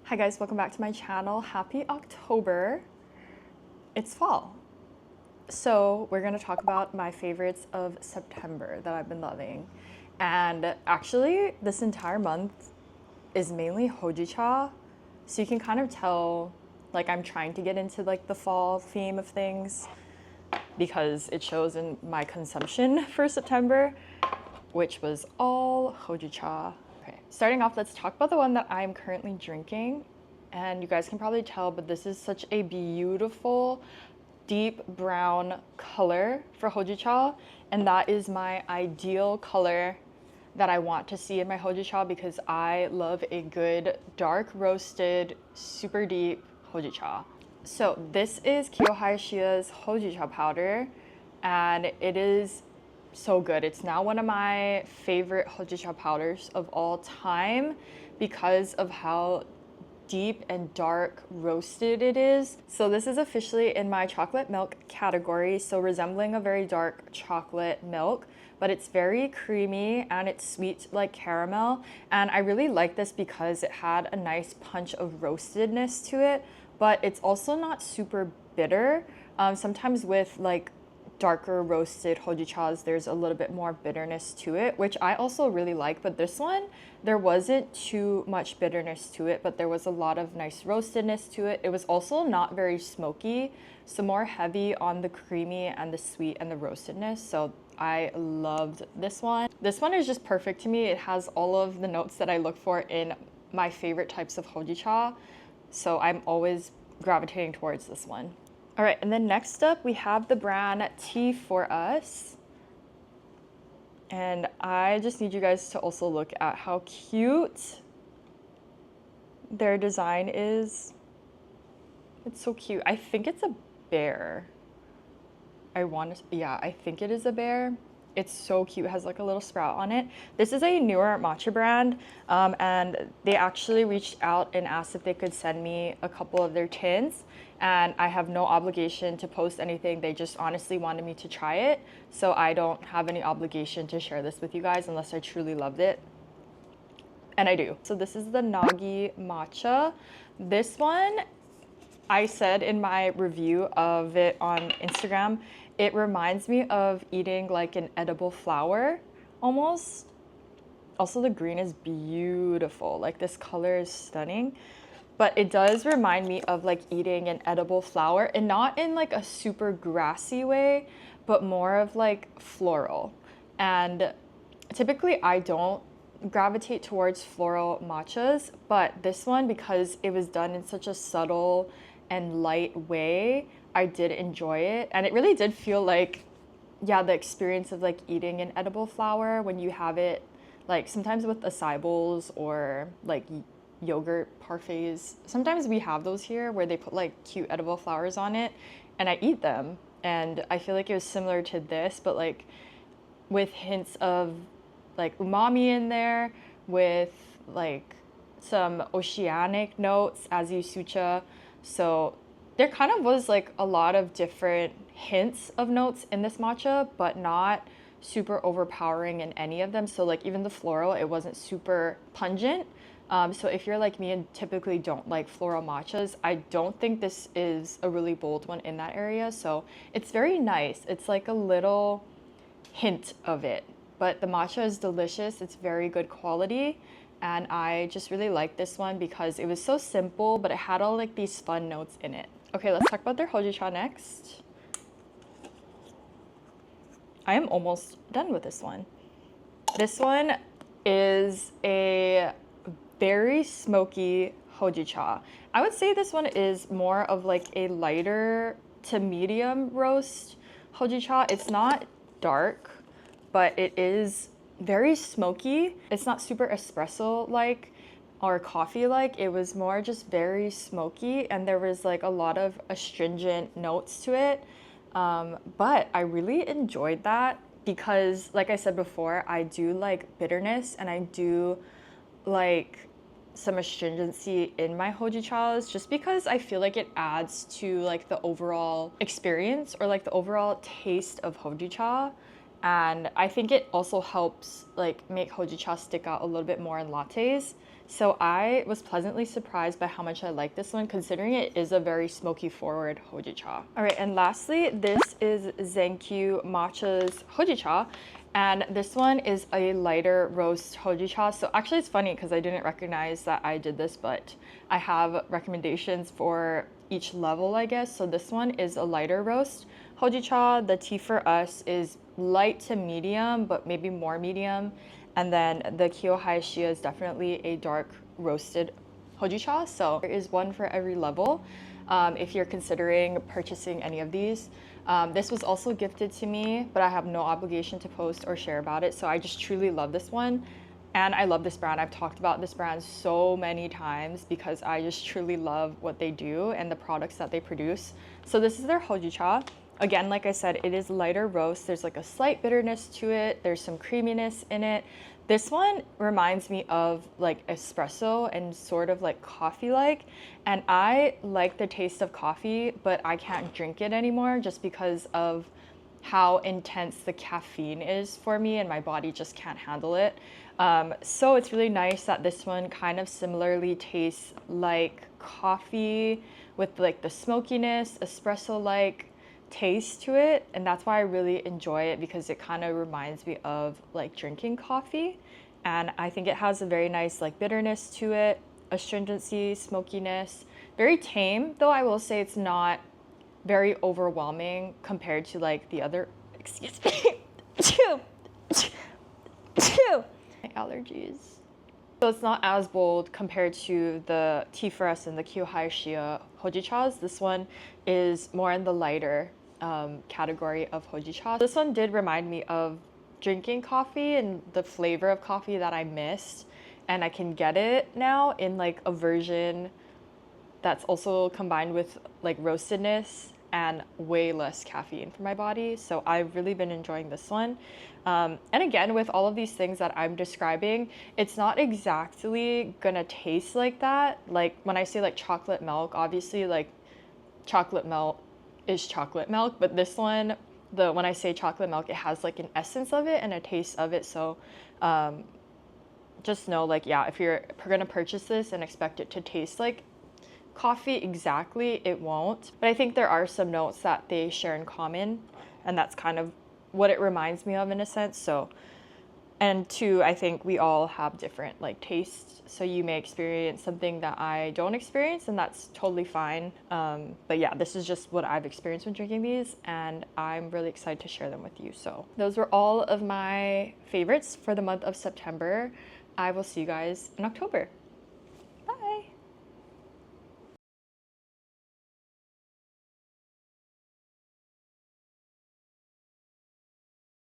Hi guys, welcome back to my channel. Happy October. It's fall. So we're gonna talk about my favorites of September that I've been loving. And actually this entire month is mainly hojicha. So you can kind of tell like I'm trying to get into like the fall theme of things because it shows in my consumption for September, which was all hojicha. Okay, starting off, let's talk about the one that I'm currently drinking. And you guys can probably tell, but this is such a beautiful deep brown color for hojicha. And that is my ideal color that I want to see in my hojicha because I love a good dark roasted, super deep hojicha. So this is hayashiya's hojicha powder, and it is so good. It's now one of my favorite hojicha powders of all time because of how deep and dark roasted it is. So this is officially in my chocolate milk category, so resembling a very dark chocolate milk, but it's very creamy and it's sweet like caramel. And I really like this because it had a nice punch of roastedness to it, but it's also not super bitter. Sometimes with like darker roasted hojichas, there's a little bit more bitterness to it, which I also really like. But this one, there wasn't too much bitterness to it, but there was a lot of nice roastedness to it. It was also not very smoky, so more heavy on the creamy and the sweet and the roastedness. So I loved this one. This one is just perfect to me. It has all of the notes that I look for in my favorite types of hojicha, so I'm always gravitating towards this one. All right, and then next up we have the brand Tea for Us. And I just need you guys to also look at how cute their design is. It's so cute. I think it's a bear. I think it is a bear. It's so cute. It has like a little sprout on it. This is a newer matcha brand, and they actually reached out and asked if they could send me a couple of their tins, and I have no obligation to post anything. They just honestly wanted me to try it, so I don't have any obligation to share this with you guys unless I truly loved it, and I do. So this is the Nagi matcha. This one, I said in my review of it on Instagram, it reminds me of eating like an edible flower almost. Also the green is beautiful, like this color is stunning, but it does remind me of like eating an edible flower, and not in like a super grassy way, but more of like floral. And typically I don't gravitate towards floral matchas, but this one, because it was done in such a subtle and light way, I did enjoy it. And it really did feel like, yeah, the experience of like eating an edible flower when you have it, like sometimes with acai bowls or like yogurt parfaits. Sometimes we have those here where they put like cute edible flowers on it, and I eat them. And I feel like it was similar to this, but like with hints of like umami in there, with like some oceanic notes, as you sucha. So there kind of was like a lot of different hints of notes in this matcha, but not super overpowering in any of them. So like even the floral, it wasn't super pungent. So if you're like me and typically don't like floral matchas, I don't think this is a really bold one in that area. So it's very nice. It's like a little hint of it, but the matcha is delicious. It's very good quality. And I just really like this one because it was so simple, but it had all like these fun notes in it. Okay, let's talk about their hojicha next. I am almost done with this one. This one is a very smoky hojicha. I would say this one is more of like a lighter to medium roast hojicha. It's not dark, but it is very smoky. It's not super espresso like or coffee like. It was more just very smoky, and there was like a lot of astringent notes to it. But I really enjoyed that because, like I said before, I do like bitterness and I do like some astringency in my hojichas, just because I feel like it adds to like the overall experience or like the overall taste of hojicha. And I think it also helps like make hojicha stick out a little bit more in lattes So I was pleasantly surprised by how much I like this one, considering it is a very smoky forward hojicha. All right, and lastly, this is Zenkyu Matcha's hojicha. And this one is a lighter roast hojicha. So actually it's funny because I didn't recognize that I did this, but I have recommendations for each level, I guess. So this one is a lighter roast hojicha. The tea for us is light to medium, but maybe more medium. And then the hayashiya is definitely a dark roasted hojicha. So there is one for every level if you're considering purchasing any of these. This was also gifted to me, but I have no obligation to post or share about it. So I just truly love this one. And I love this brand. I've talked about this brand so many times because I just truly love what they do and the products that they produce. So this is their hojicha. Again, like I said, it is lighter roast. There's like a slight bitterness to it. There's some creaminess in it. This one reminds me of like espresso and sort of like coffee-like. And I like the taste of coffee, but I can't drink it anymore just because of how intense the caffeine is for me and my body just can't handle it. So it's really nice that this one kind of similarly tastes like coffee with like the smokiness, espresso-like taste to it, and that's why I really enjoy it, because it kind of reminds me of like drinking coffee. And I think it has a very nice like bitterness to it, astringency, smokiness, very tame, though I will say it's not very overwhelming compared to like the other, excuse me, my allergies. So it's not as bold compared to the tea for us and the hayashiya hojichas. This one is more in the lighter category of hojicha. This one did remind me of drinking coffee and the flavor of coffee that I missed, and I can get it now in like a version that's also combined with like roastedness and way less caffeine for my body. So I've really been enjoying this one. And again, with all of these things that I'm describing, it's not exactly gonna taste like that. Like when I say like chocolate milk, obviously like chocolate milk is chocolate milk, but this one, when I say chocolate milk, it has like an essence of it and a taste of it. So just know, like, yeah, if you're gonna purchase this and expect it to taste like coffee exactly, it won't. But I think there are some notes that they share in common, and that's kind of what it reminds me of in a sense. So, and two, I think we all have different like tastes, so you may experience something that I don't experience, and that's totally fine. But yeah, this is just what I've experienced when drinking these, and I'm really excited to share them with you. So those were all of my favorites for the month of September. I will see you guys in October.